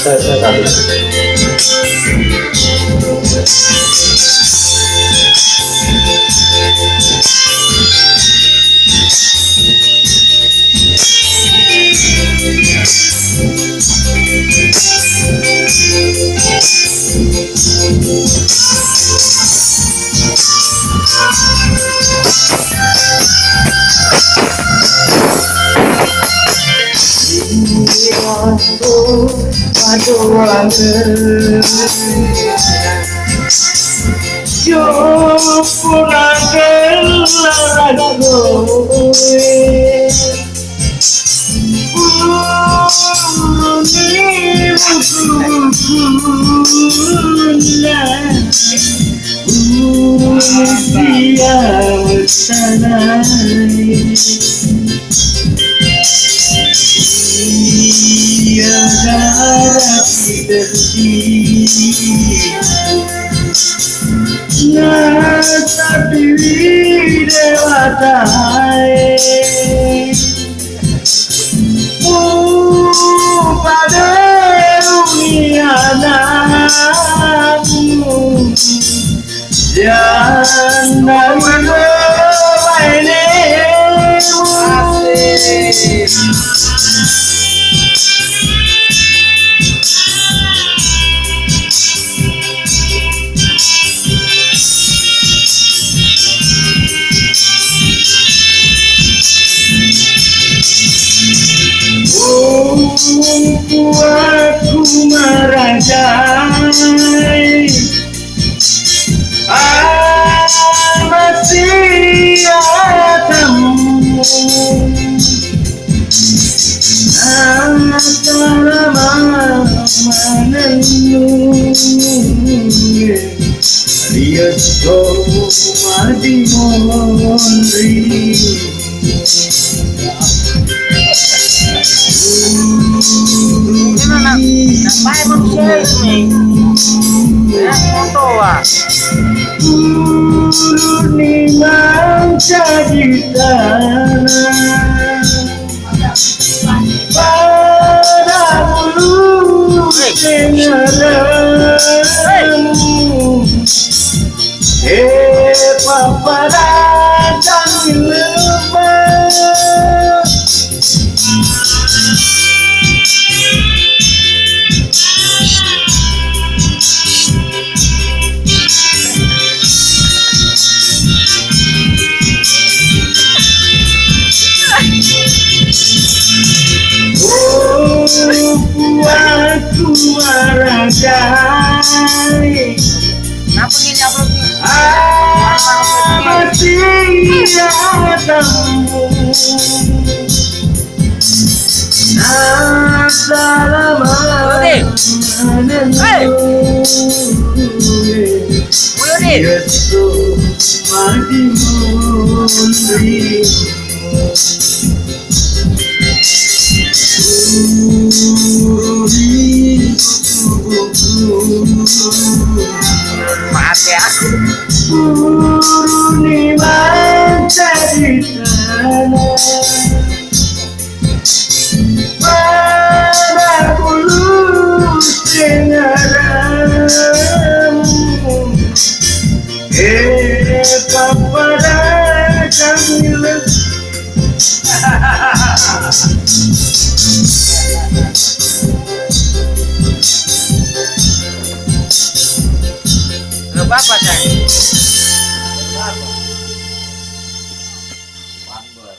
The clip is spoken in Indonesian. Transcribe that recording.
saya tahu. Yo pulang ke pada dunia namu jangan aku merajai maksiatamu Vai manusia ini. Foto ah. Turuni menjadi tanah pada bulu denganmu pada jangan lupa. Aku merajai maksiatamu Mati aku. Turuni menjadi tanah pada bulu denganmu pada kami. Gak apa-apa, sayang.